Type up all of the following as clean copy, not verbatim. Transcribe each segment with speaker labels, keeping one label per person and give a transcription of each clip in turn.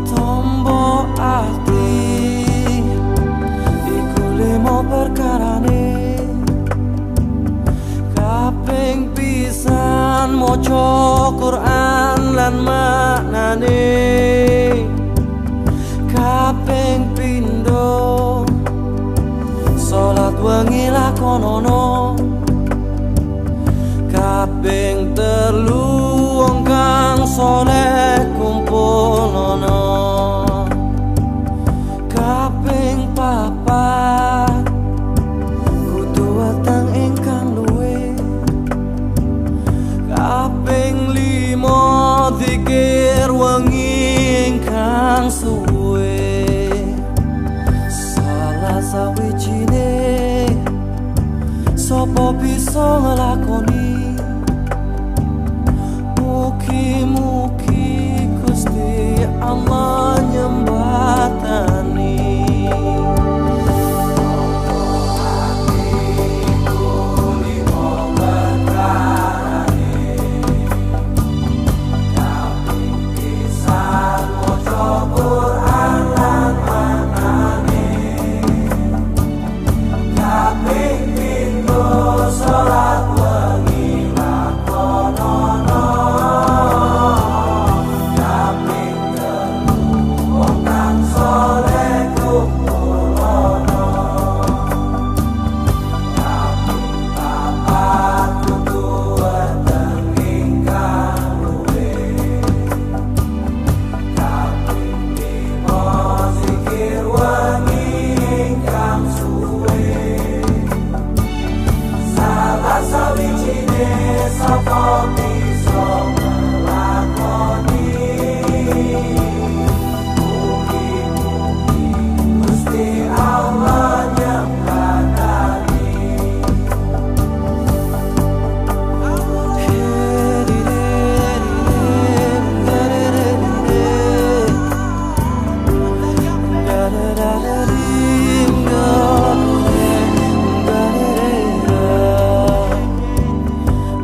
Speaker 1: Tombo ati iku limo perkarane, kaping pisan maca Quran lan maknane, kaping pindho salat wengi lakonono, kaping telu wong kang saleh kumpulono, kaping papat kudu weteng ingkang luwih, kaping limo zikir wengi ingkang suwe. Salah sawijine sapa bisa nglakoni, mugi-mugi Gusti Allah nyembatani.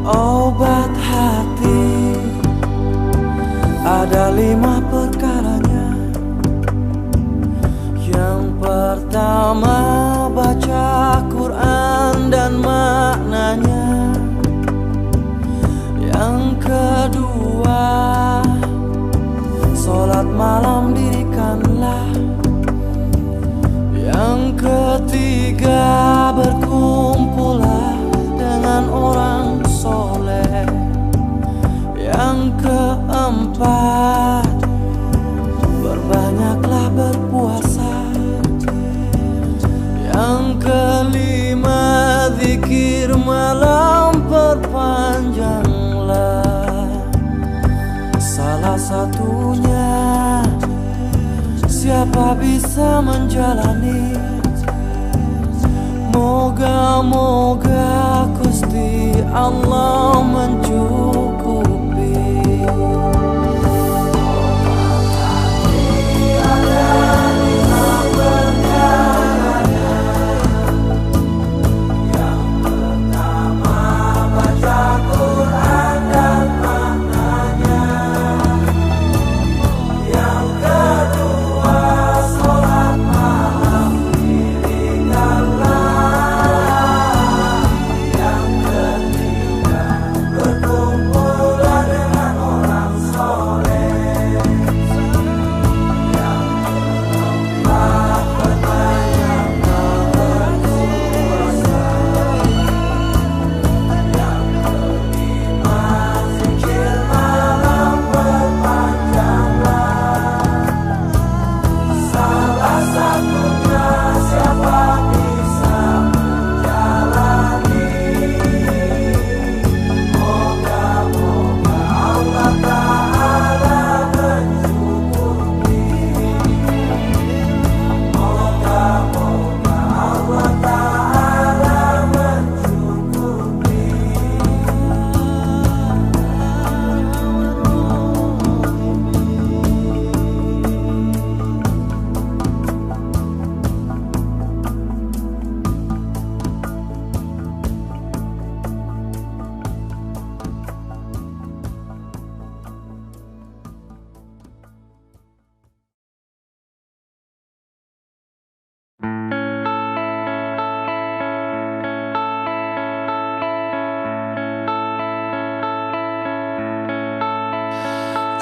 Speaker 1: Obat hati ada 5 perkaranya. Yang pertama baca Quran dan maknanya. Yang kedua sholat malam dirikanlah. Yang ketiga berkumpullah dengan orang soleh. Yang keempat berbanyaklah berpuasa. Yang kelima zikir malam perpanjanglah. Salah satunya siapa bisa menjalani, moga-moga Gusti Allah mencukupi.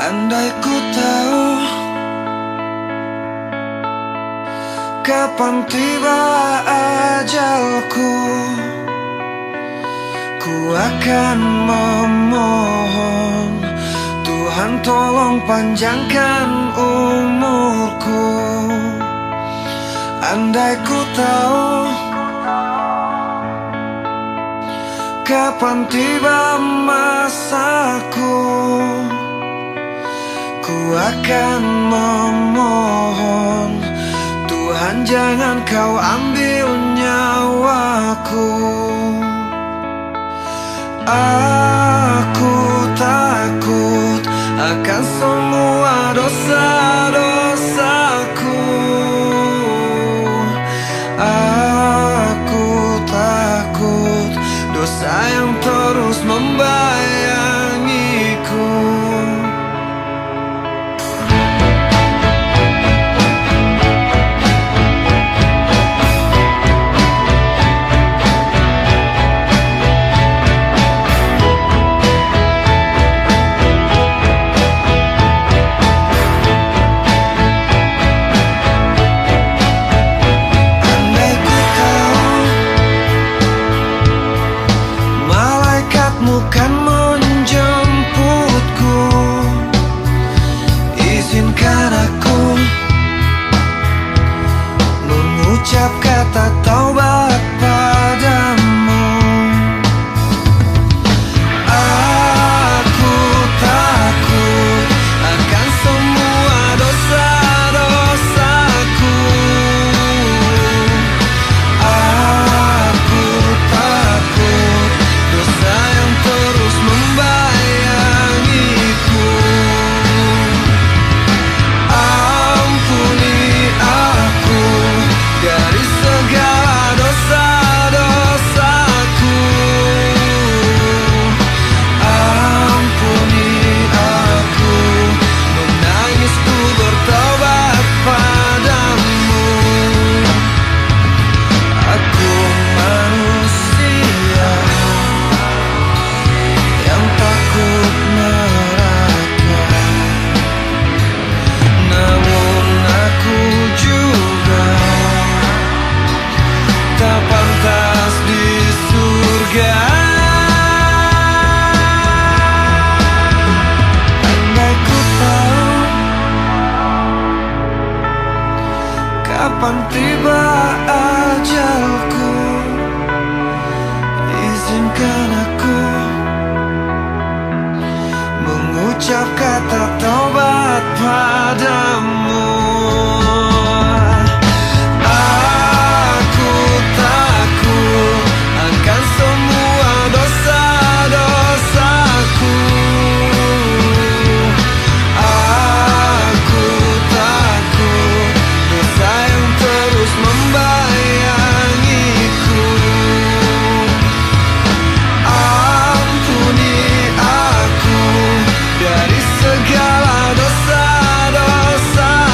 Speaker 1: Andai ku tahu kapan tiba ajalku, ku akan memohon Tuhan tolong panjangkan umurku. Andai ku tahu kapan tiba masaku, ku akan memohon Tuhan jangan kau ambil nyawaku. Aku takut akan semua dosa-dosaku. Aku takut dosa yang terus membayangiku. Kan menjemputku, izinkan aku mengucap kata taubat padamu. Aku takut akan semua dosa-dosaku. Aku takut dosa yang terus membayangiku. Ampuni aku dari segala dosa-dosaku. Ampuni aku menangisku bertobat padamu. Aku manusia yang takut neraka, namun aku juga tak pantas di surga. Andai ku tahu kapan tiba ajalku, izinkan aku mengucap kata taubat padamu. Aku takut akan semua dosa-dosaku. Aku takut dosa yang terus membayangiku. Ampuni aku dari segala dosa-dosa.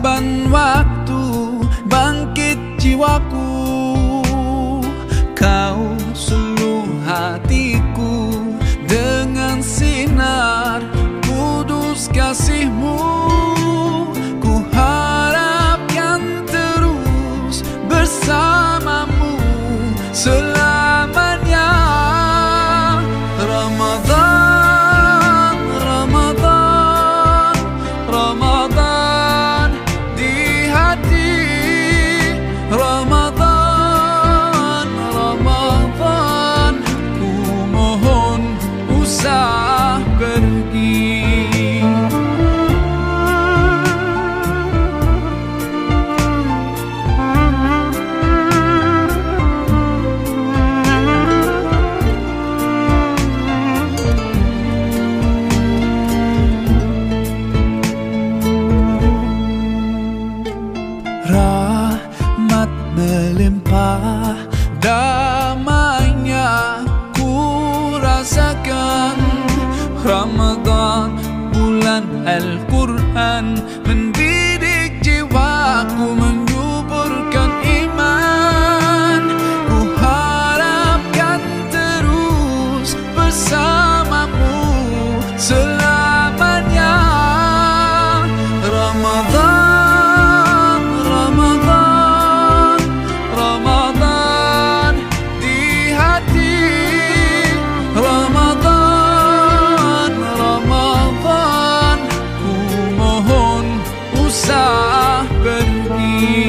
Speaker 1: saban waktu bangkit jiwaku. Kau suluh hatiku dengan sinar kudus kasih-Mu. Ku harapkan terus bersamamu selamanya. Ramadan, Ramadan, Ramadan di hati. Ramadan, Ramadan, ku mohon usah pergi. Rahmat melimpah, damainya ku rasakan. Ramadan, bulan Al-Quran, mendidik jiwaku, menyuburkan iman. Ku harapkan terus bersamamu selamanya. Ramadan, Ramadan, Ramadan di hati. Ramadan, Ramadan, ku mohon usah pergi.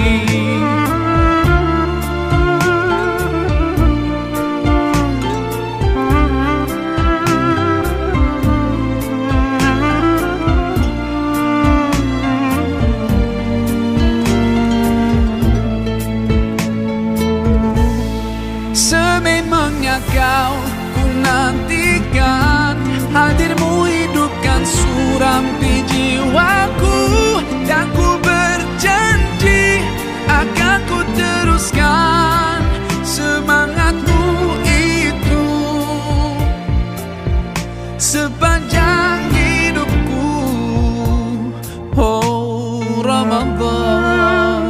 Speaker 1: Sememangnya kau ku nantikan, hadir-Mu hidupkan surampi jiwaku. Dan ku berjanji akan ku teruskan semangat-Mu itu sepanjang hidupku. Oh Ramadan,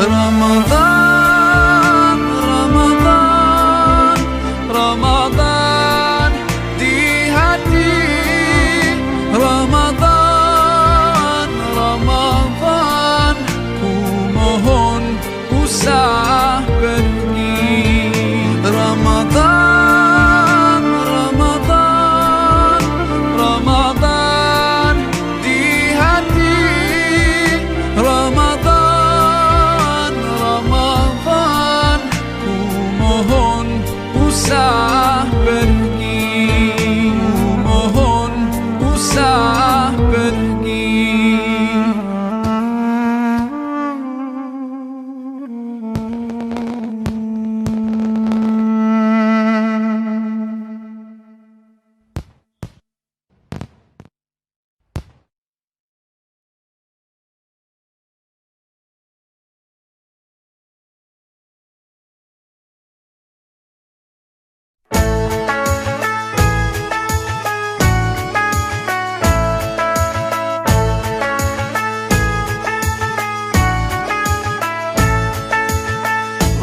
Speaker 1: Ramadan, Ramadan, Ramadan di hati. Ramadan, Ramadan, ku mohon usah pergi. Ramadan, Ramadan, Ramadan di hati. Ramadan, Ramadan, ku mohon usah pergi. Ku mohon usah pergi.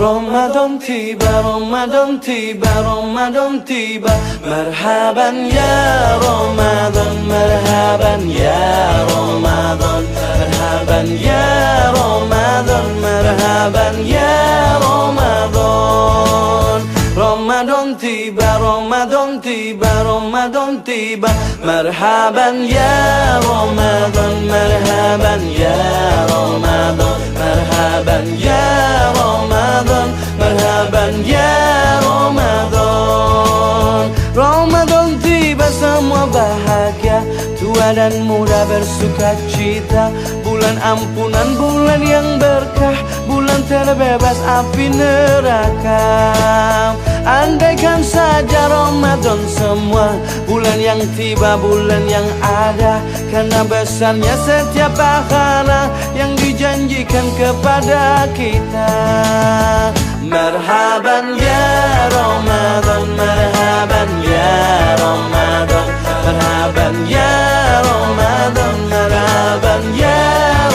Speaker 2: Ramadan tiba, Ramadan tiba, Ramadan tiba. Marhaban ya Ramadan, marhaban ya Ramadan, marhaban ya Ramadan, marhaban ya Ramadan. Ramadan tiba, Ramadan tiba, Ramadan tiba. Marhaban ya Ramadan, marhaban ya Ramadan, marhaban ya Ramadan, marhaban ya Ramadan. Ramadan tiba, semua bahagia, tua dan muda bersuka cita. Bulan ampunan, bulan yang berkah, bulan terbebas api neraka. Andaikan saja Ramadan semua bulan yang tiba, bulan yang ada, karena besarnya setiap pahala yang dijanjikan kepada kita. Marhaban ya Ramadan, marhaban ya Ramadan, marhaban ya Ramadan, marhaban ya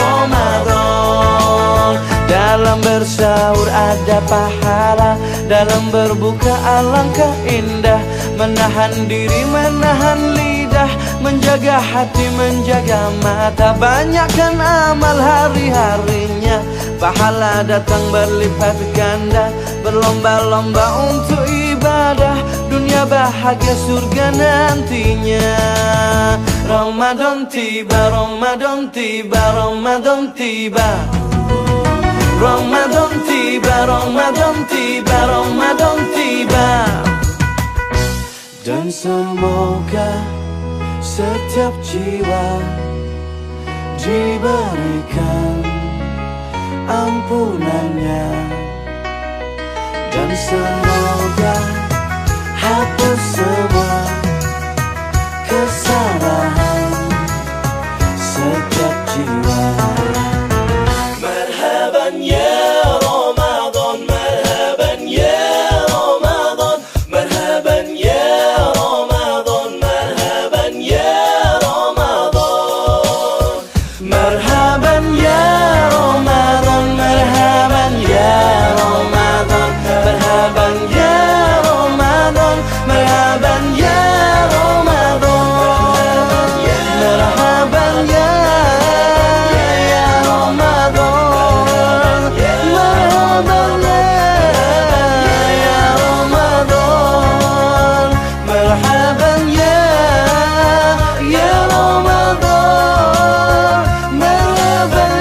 Speaker 2: Ramadan. Dalam bersahur ada pahala, dalam berbuka alangkah indah. Menahan diri, menahan lidah, menjaga hati, menjaga mata. Banyakkan amal hari-harinya, pahala datang berlipat ganda. Berlomba-lomba untuk ibadah, dunia bahagia surga nantinya. Ramadan tiba, Ramadan tiba, Ramadan tiba. Ramadan tiba, Ramadan tiba, Ramadan tiba. Dan semoga setiap jiwa diberikan ampunannya, dan semoga hapus semua kesalahan setiap jiwa. Marhaban ya Ramadan, marhaban ya Ramadan, marhaban ya Ramadan, marhaban ya Ramadan, marhaban ya Ramadan, marhaban ya Ramadan, marhaban ya Ramadan, marhaban ya Ramadan, marhaban ya Ramadan, marhaban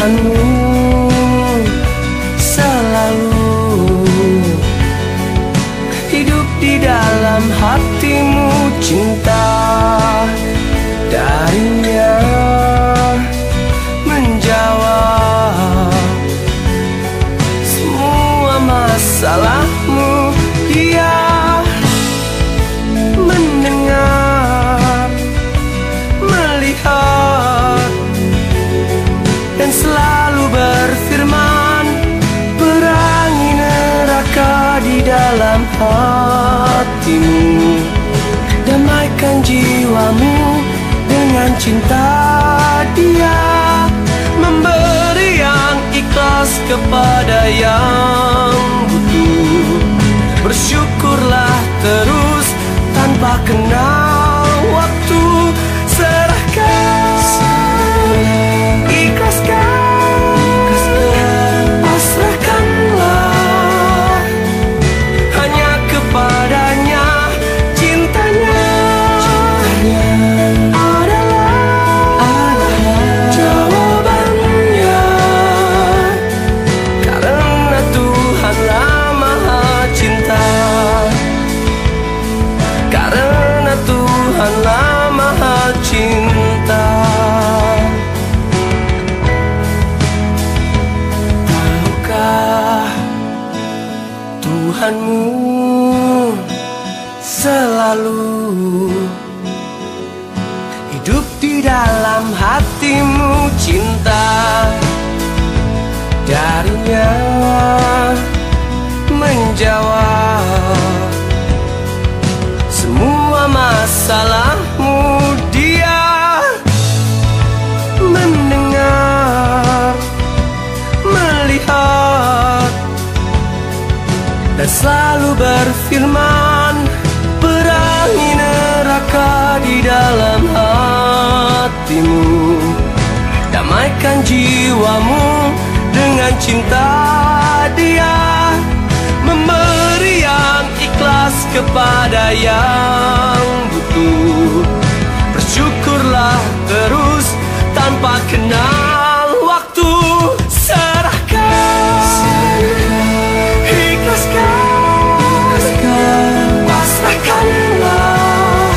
Speaker 3: Tuhanmu selalu hidup di dalam hatimu. Cinta darinya menjawab semua masalahmu. Dia mendengar, melihat, dan selalu berfirman, perangi neraka di dalam hatimu, damaikan jiwamu dengan cinta. Dia memberi yang ikhlas kepada yang butuh. Bersyukurlah terus tanpa kenal waktu. Serahkan, ikhlaskan, pasrahkanlah hanya kepadanya. Cintanya adalah jawabannya, karena Tuhanlah Maha Cinta, karena Tuhanlah Maha Cinta. Tahukah Tuhanmu selalu hidup di dalam hatimu. Cinta darinya menjawab semua masalahmu. Dia mendengar, melihat, dan selalu berfirman, perangi neraka di dalam hatimu, damaikan jiwamu dengan cinta. Dia memberi yang ikhlas kepada yang butuh. Bersyukurlah terus tanpa kenal waktu. Serahkan, ikhlaskan, pasrahkanlah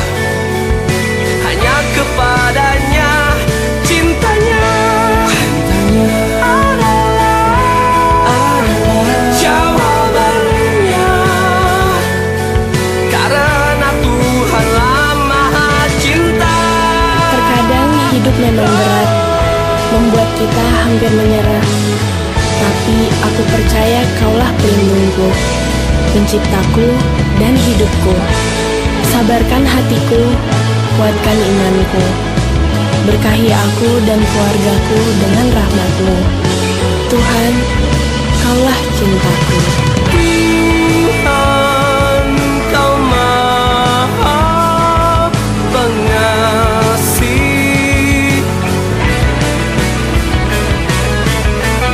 Speaker 3: hanya kepadanya. Cintanya adalah jawabannya, karena Tuhanlah Maha Cinta.
Speaker 4: Terkadang hidup memang berat, membuat kita hampir menyerah. Tapi aku percaya Kaulah pelindungku, penciptaku dan hidupku. Sabarkan hatiku, kuatkan imanku. Berkahi aku dan keluargaku dengan rahmat-Mu. Tuhan, Kaulah cintaku.
Speaker 3: Tuhan, Kau Maha Pengasih.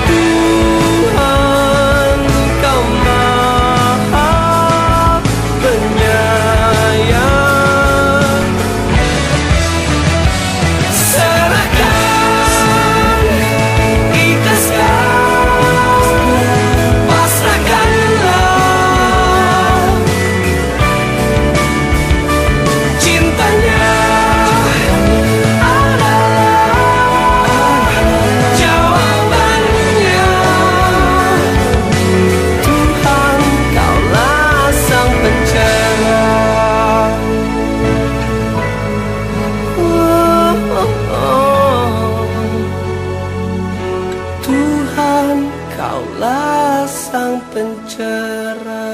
Speaker 3: Tuhan, Kau Maha Penyayang. Serahkan, ikhlaskan, pasrahkanlah cintanya adalah jawabannya. Tuhan, Kaulah Sang Pencera. Tuhan, Kaulah Sang Pencera.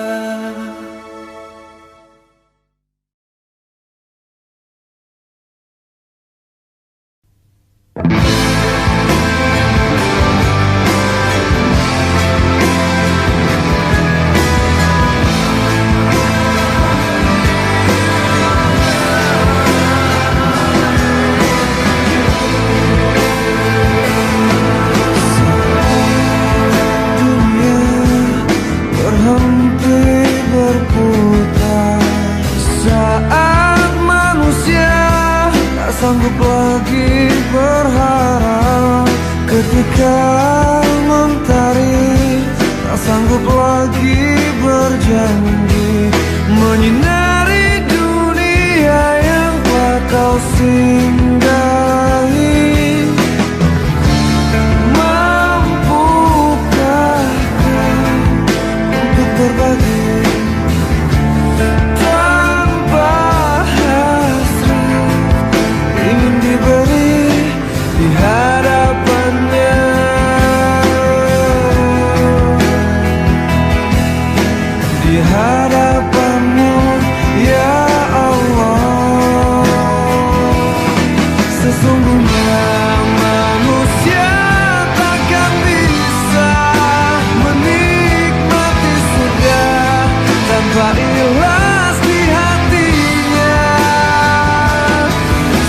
Speaker 5: Ikhtikar mentari, tak sanggup lagi berjanji menyinari dunia yang telah kau singgahi. Mampukah kau untuk berbagi tanpa hasrat, ingin diberi di hadapannya. Di hadapanmu ya Allah. Sesungguhnya manusia takkan bisa menikmati surga tanpa ikhlas di hatinya.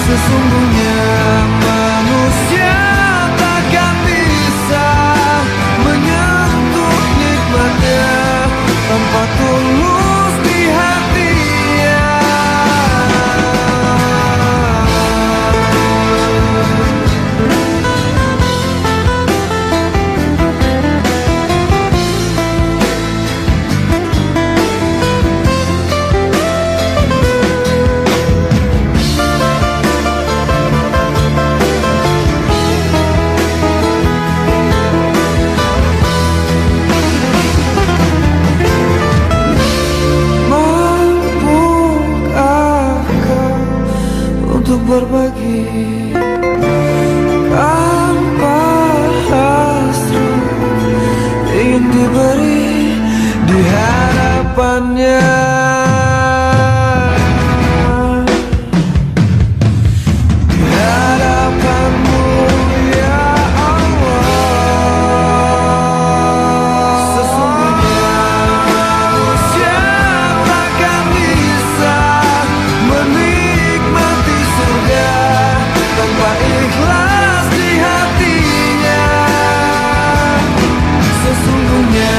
Speaker 5: Sesungguhnya manusia takkan bisa menyentuh nikmatnya tanpa tulus di hatinya. Untuk berbagi tanpa hasrat, ingin diberi di hadapannya. Di hadapanmu ya Allah. Sesungguhnya manusia takkan bisa menikmati surga tanpa ikhlas di hatinya. Sesungguhnya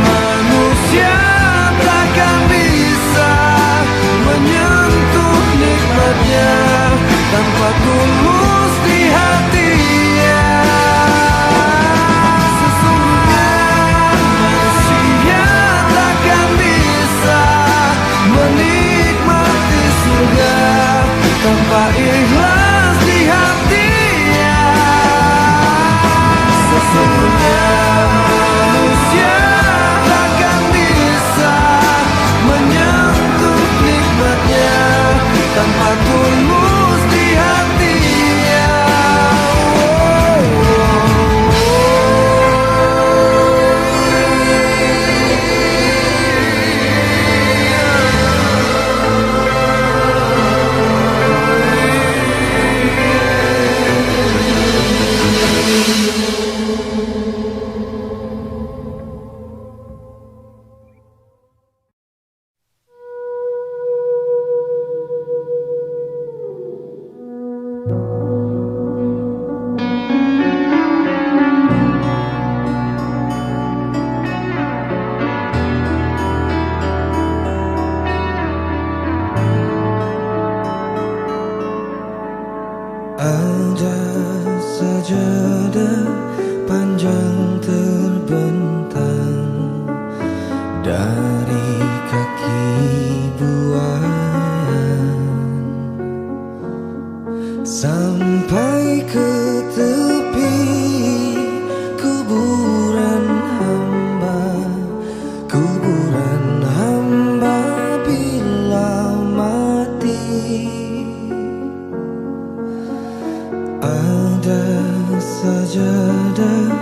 Speaker 5: manusia takkan bisa menyentuh nikmatnya tanpa tulus di hatinya. Sesungguhnya manusia takkan bisa menikmati surga tanpa ikhlas di hatinya. Sesungguhnya manusia takkan bisa menyentuh nikmatnya tanpa tulus di hatinya.
Speaker 6: Ada sajadah panjang terbentang dari kaki buayan sampai ke tepi kuburan hamba bila mati. Ada sajadah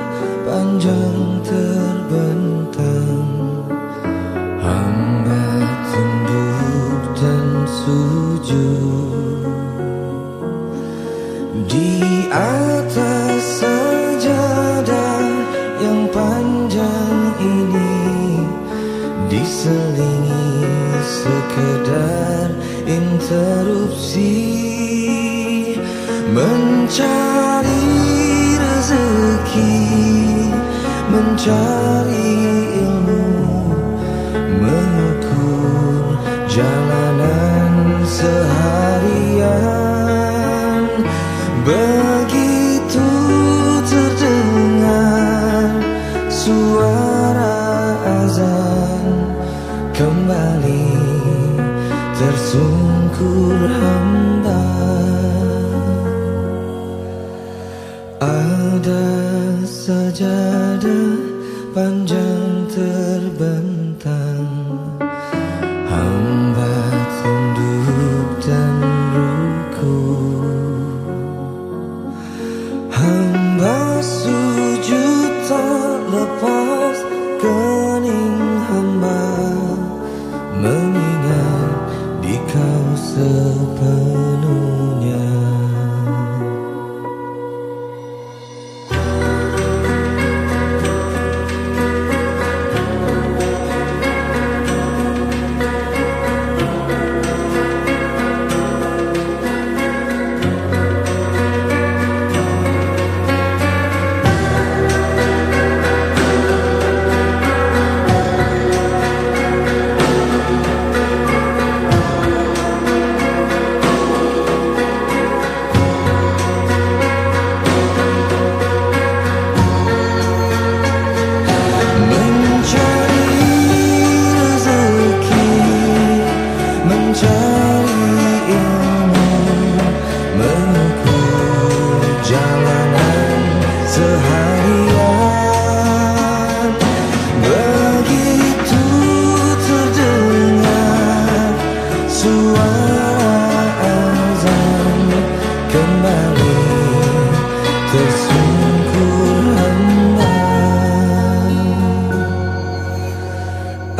Speaker 6: panjang terbentang, hamba tunduk dan sujud di atas sajadah yang panjang ini, diselingi sekedar interupsi mencari rezeki, mencari ilmu, mengukur jalanan seharian. Begitu terdengar sajadah panjang terbentang, hamba tunduk dan rukuk, hamba sujud tak lepas kening hamba, mengingat di kau sepenuhnya.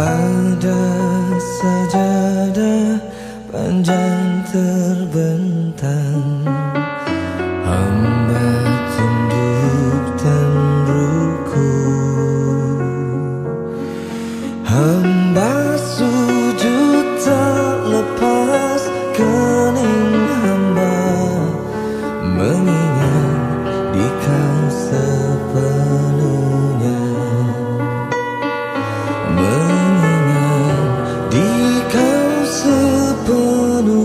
Speaker 6: Ada sajadah panjang terbentang, hamba tunduk dan rukuk, hamba sujud tak lepas kening hamba, mengingat di kau sepenuhnya, di kau sepenuhnya.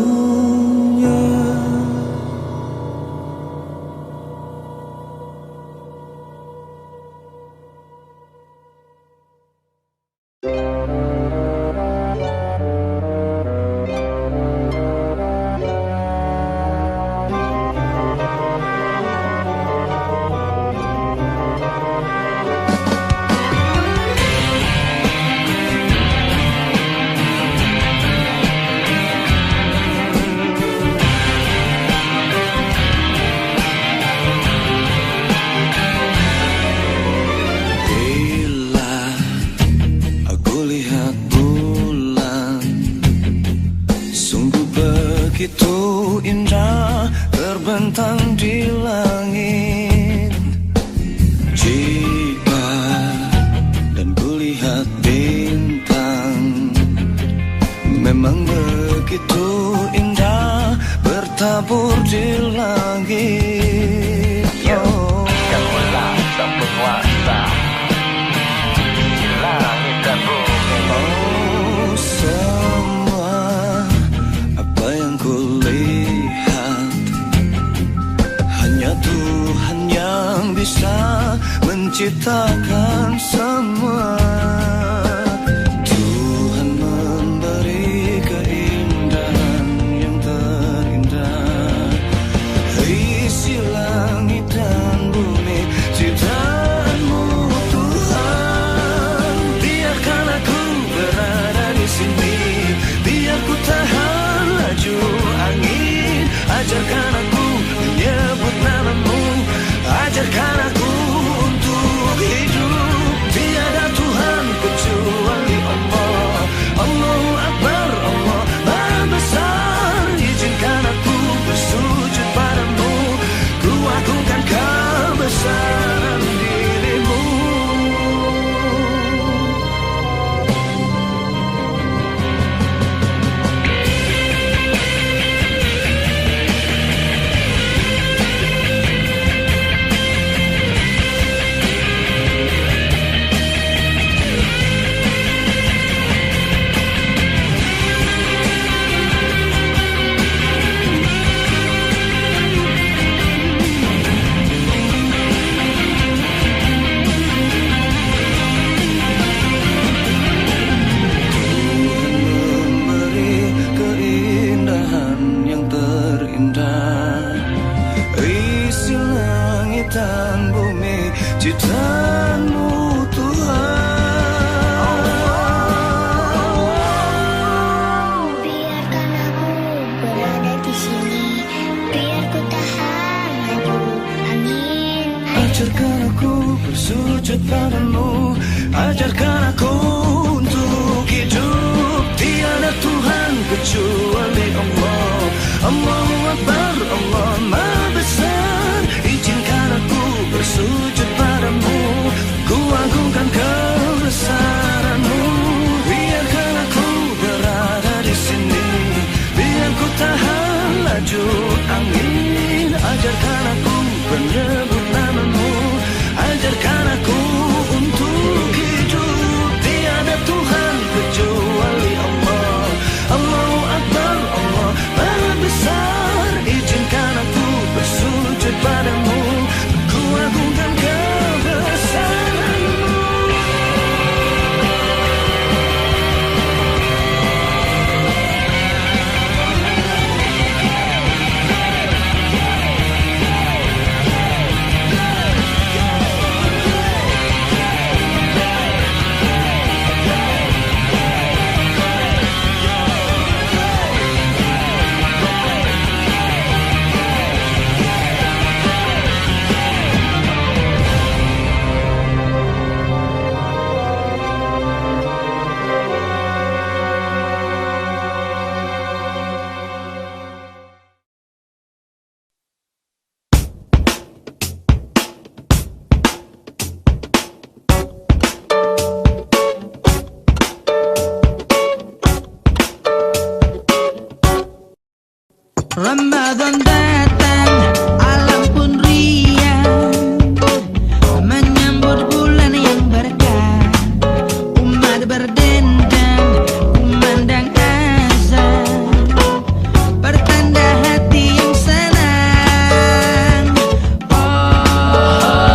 Speaker 5: Begitu indah terbentang di langit. Jika dan kulihat bintang, memang begitu indah bertabur di langit. Oh, Kaulah sang penguasa di langit dan bumi. Oh, semua apa yang kulihat hanya Tuhan yang bisa menciptakan semua. Tuhan memberi keindahan yang terindah, isi langit dan bumi ciptaanmu Tuhan. Biarkan aku berada di sini, biar ku tahan laju angin. Ajarkan aku menyebut namamu, ajarkan aku untuk hidup. Tiada Tuhan kecuali Allah. Allahu Akbar, Allah Maha Besar. Izinkan aku bersujud padamu, ku agungkan kebesaran dirimu. Isi langit dan bumi cipta Ajarkan aku bersujud padamu, ajarkan aku untuk hidup. Tiada Tuhan kecuali Allah. Allahu Akbar, Allah Maha Besar. Izinkan aku bersujud padamu, ku agungkan kebesaranmu. Biarkan aku berada di sini, biar ku tahan laju angin. Ajarkan aku menyebut namamu, ajarkan aku untuk hidup. Tiada Tuhan kecuali Allah. Allahu Akbar, Allah Maha Besar. Izinkan aku bersujud padamu, ku agungkan kebesaranmu.
Speaker 7: Ramadan datang, alam pun riang, menyambut bulan yang berkah. Umat berdendang, kumandang azan, pertanda hati yang senang. Oh,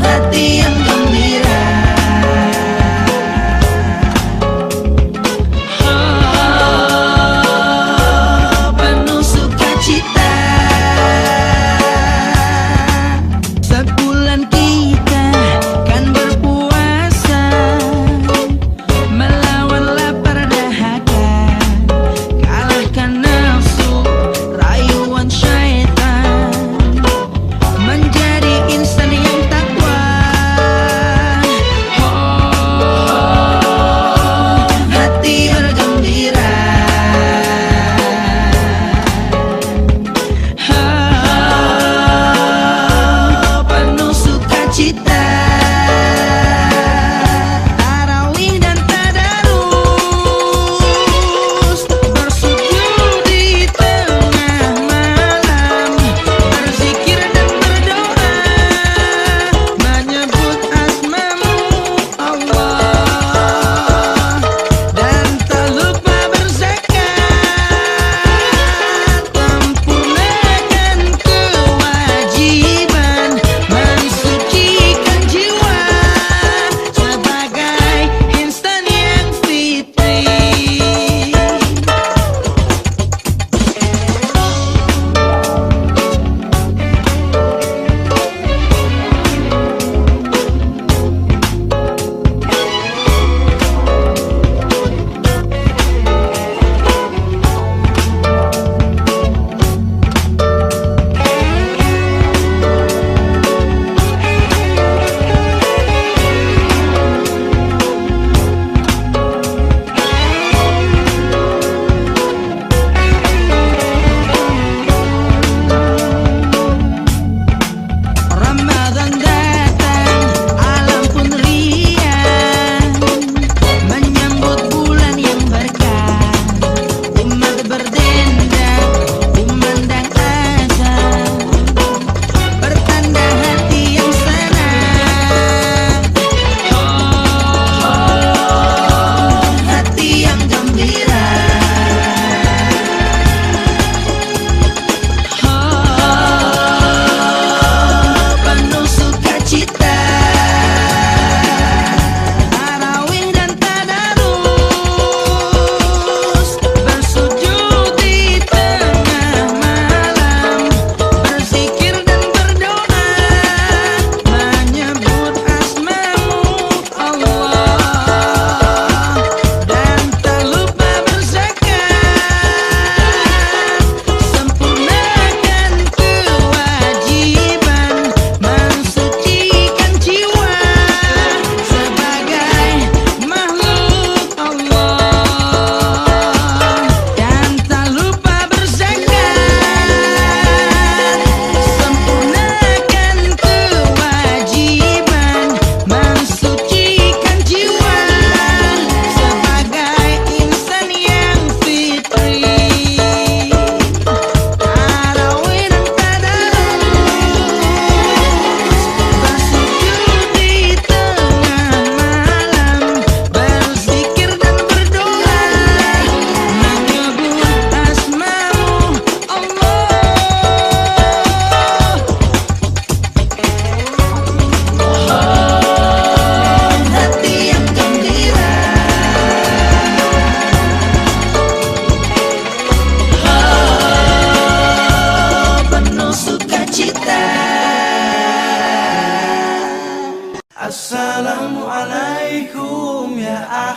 Speaker 7: hati yang gembira. Penuh sukacita.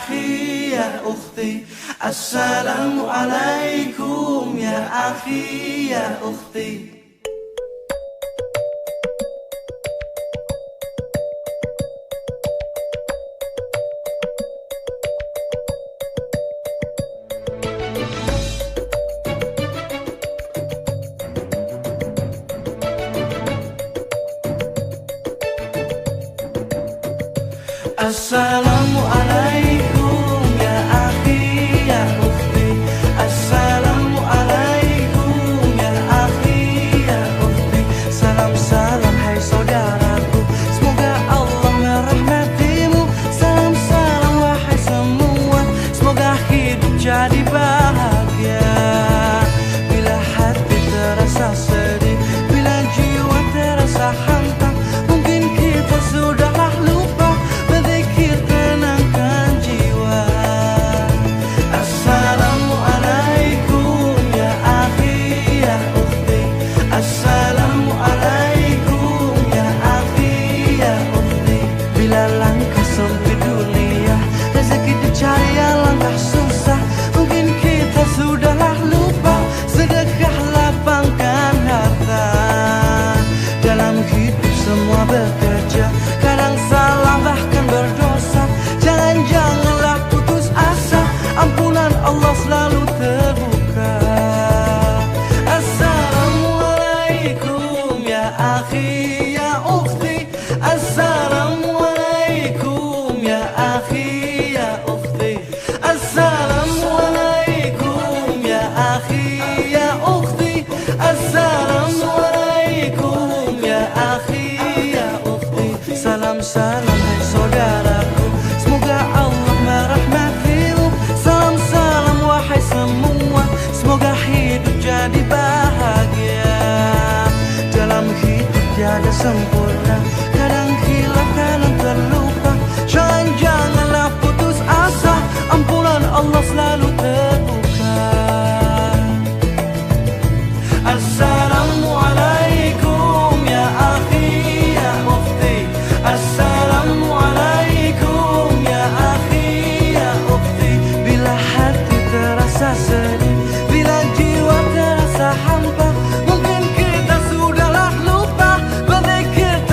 Speaker 2: akhi ya ukhti. Assalamualaikum ya akhi ya ukhti. Assalamualaikum ya akhi ya ukhti. Assalamualaikum ya akhi ya ukhti. Salam salam hai saudaraku, semoga Allah merahmatimu. Salam salam wahai semua, semoga hidup jadi bahagia. Bila hati terasa sedih, bila jiwa terasa hantam, mungkin kita sudahlah lupa berzikir tenangkan jiwa. Assalamualaikum ya akhi ya ukhti. Assalamualaikum ya akhi ya ukhti. Bila langkah sempit dunia, rezeki dicari yang langkah susah, mungkin kita sudahlah lupa sedekah lapangkan harta. Dalam hidup semua bekerja, kadang salah bahkan berdosa. Jangan-janganlah putus asa, ampunan Allah selalu terbuka. Assalamualaikum ya akhi ya ukhti. Assalamualaikum ya akhi ya ukhti. Assalamualaikum ya akhi ya ukhti. Assalamualaikum ya akhi ya ukhti. Salam salam hai saudaraku, semoga Allah merahmatimu. Salam salam wahai semua, semoga hidup jadi bahagia. Dalam hidup tiada sempurna, kadang hilaf kadang terlupa. Jangan-janganlah putus asa, ampunan Allah selalu terbuka. Assalamualaikum ya akhi ya ukhti. Assalamualaikum ya akhi ya ukhti. Bila hati terasa sedih, bila jiwa terasa hampa, mungkin kita sudahlah lupa berzikir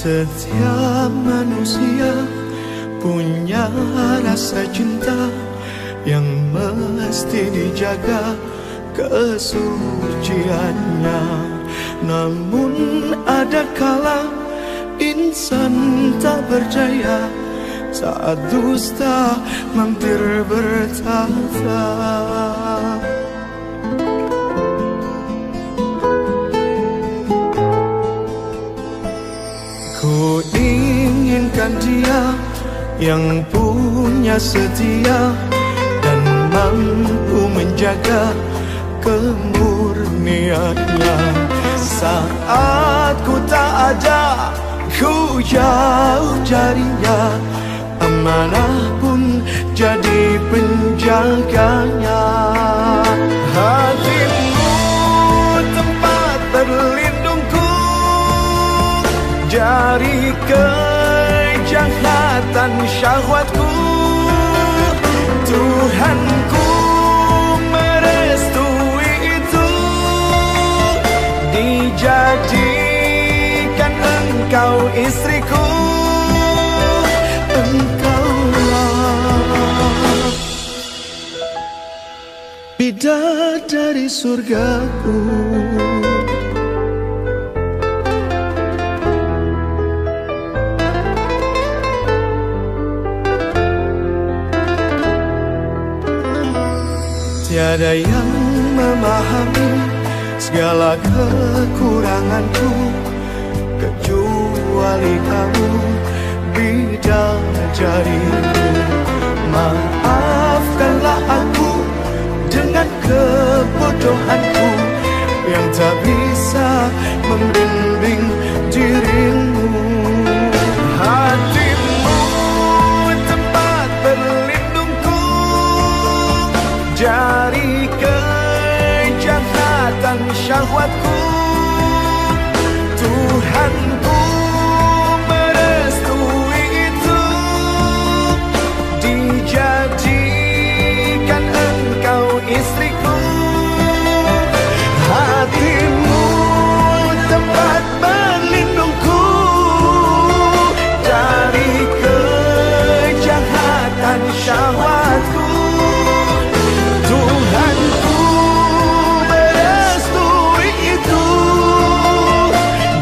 Speaker 5: Setiap manusia punya rasa cinta yang mesti dijaga kesuciannya. Namun ada kala insan tak berdaya saat dusta mampir bertata. Ku inginkan dia yang punya setia dan mampu menjaga kemurniannya. Saat ku tak ada, ku jauh darinya, amanah pun jadi penjaganya. Hatimu tempat berlindungku dari kejahatan syahwatku. Tuhanku merestui itu, dijadikan engkau istriku. Engkaulah bidadari surgaku. Tiada yang memahami segala kekuranganku kecuali kamu, bidadariku. Maafkanlah aku dengan kebodohanku yang tak bisa membimbing dirimu. Hatimu tempat berlindungku dari kejahatan syahwatku. Tuhanku merestui itu, dijadikan engkau istriku. Hatimu tempat berlindungku dari kejahatan syahwatku. Tuhanku merestui itu,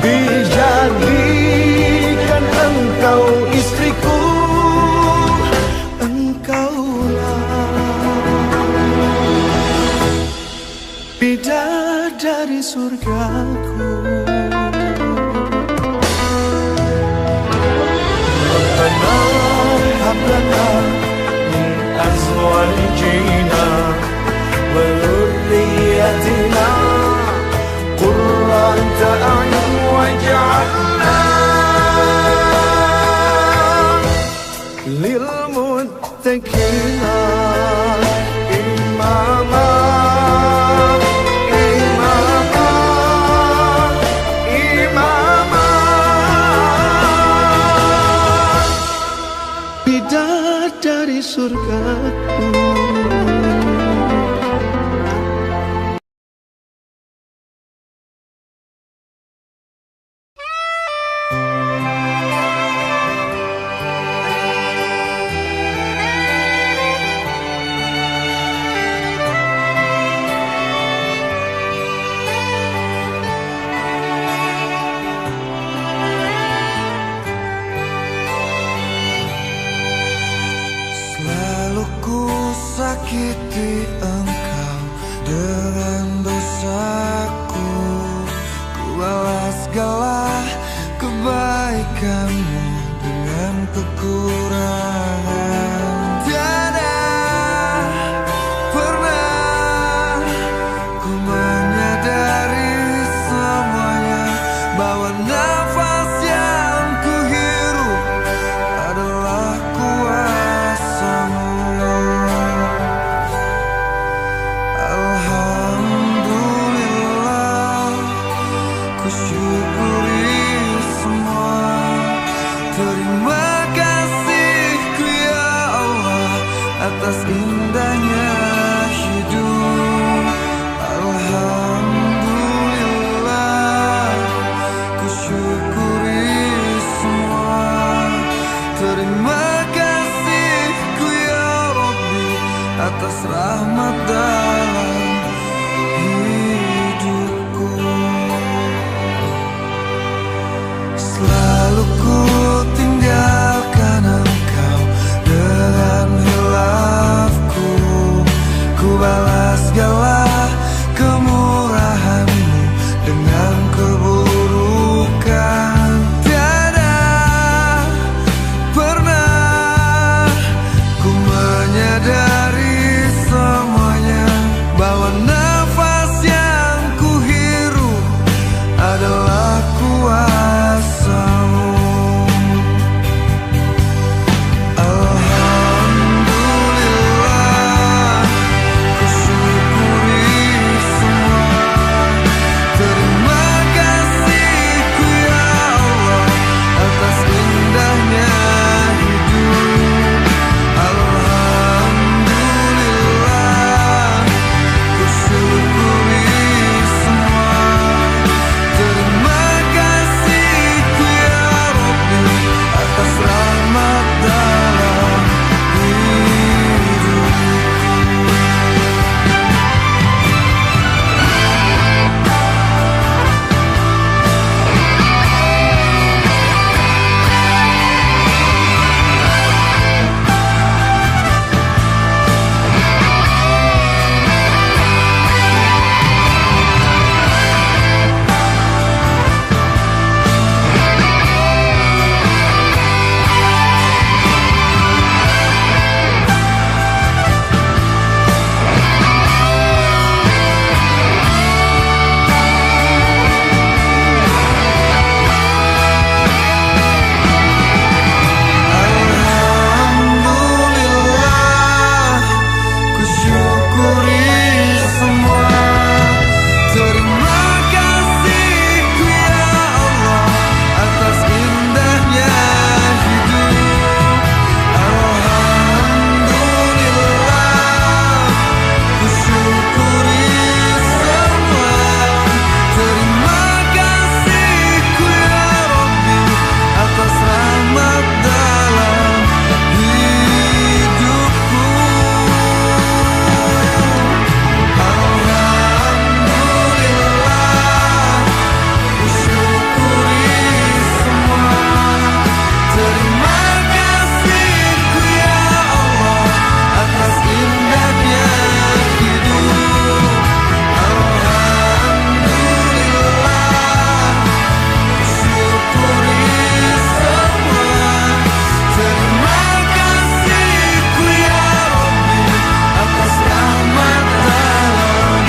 Speaker 5: dijadikan engkau istriku. Engkaulah bidadari surgaku. Rabbana hab lana min azwajina wa dhurriyyatina qurrata a'yun waj'alna lil muttaqina imama. Bidadari surgaku.
Speaker 6: Selalu ku sakiti engkau dengan dosaku, ku balas segala kebaikanmu dengan kekurangan. Tiada pernah ku menyadari semuanya, bahwa nafas yang ku hirup adalah kuasamu. Alhamdulillah, ku syukur dengan keburukan. Tiada pernah ku menyadari semuanya, bahwa nafas yang ku hirup adalah kuasa-Mu. Alhamdulillah, ku syukuri semua. Terima kasih-Ku ya Allah atas indahnya hidup. Alhamdulillah, ku syukuri semua. Terima kasih-Ku ya Rabbi atas rahmat dalam hidupku. Alhamdulillah, ku syukuri semua. Terima kasih-Ku ya Allah atas indahnya hidup. Alhamdulillah, ku syukuri semua. Terima kasih-Ku ya Rabbi atas rahmat dalam hidupku. Alhamdulillah, ku syukuri semua. Terima kasih-Ku ya Allah atas indahnya hidup. Alhamdulillah, ku syukuri semua. Terima kasih-Ku ya Rabbi atas rahmat dalam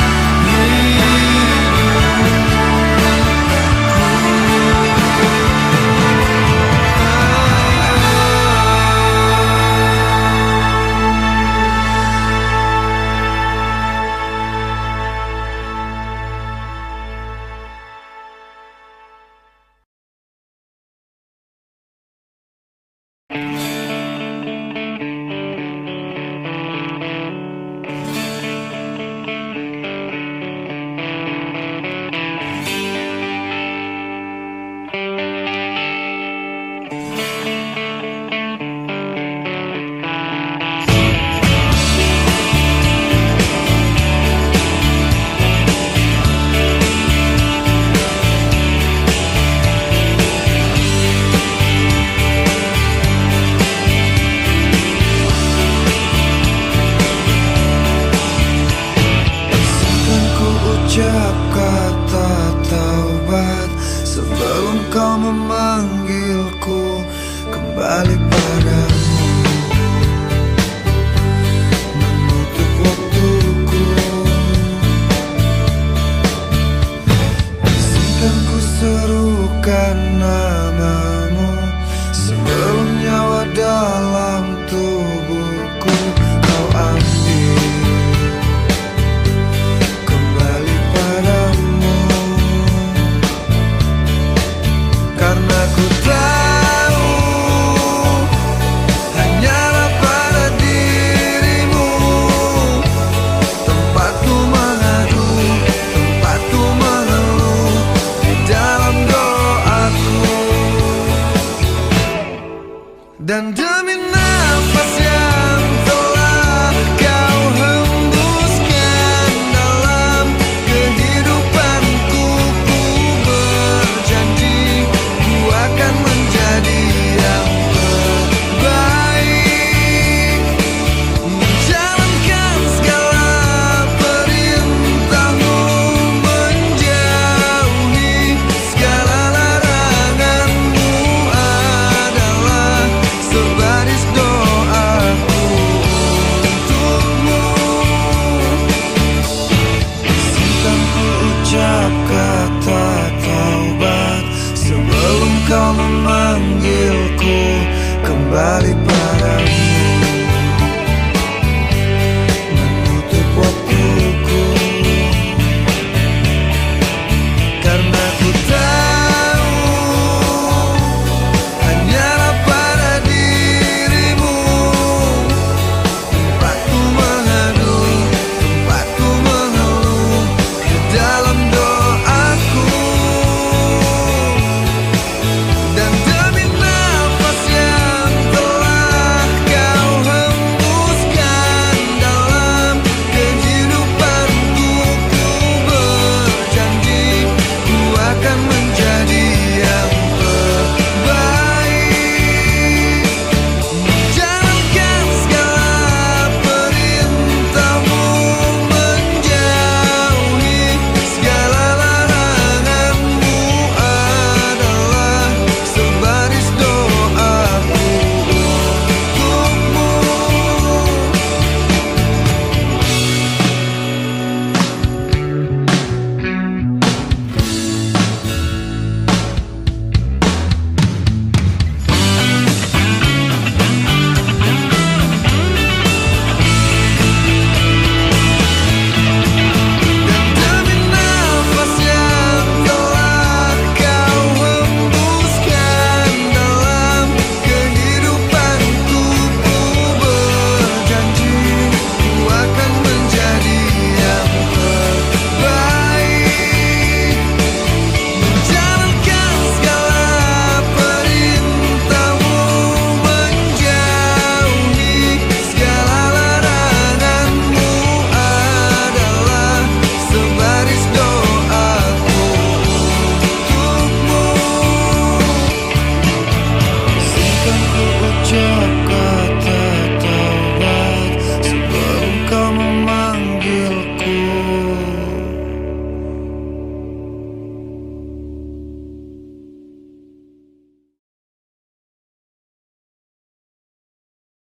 Speaker 6: Izinkan ku ucap kata taubat sebelum Kau memanggilku kembali padamu. Menutup waktuku, izinkan ku serukan nama-Mu sebelum nyawa dalam tubuhku Kau ambil kembali padamu. Karena ku tahu hanyalah pada diri-Mu tempatku mengadu, tempatku mengeluh di dalam doaku. kembali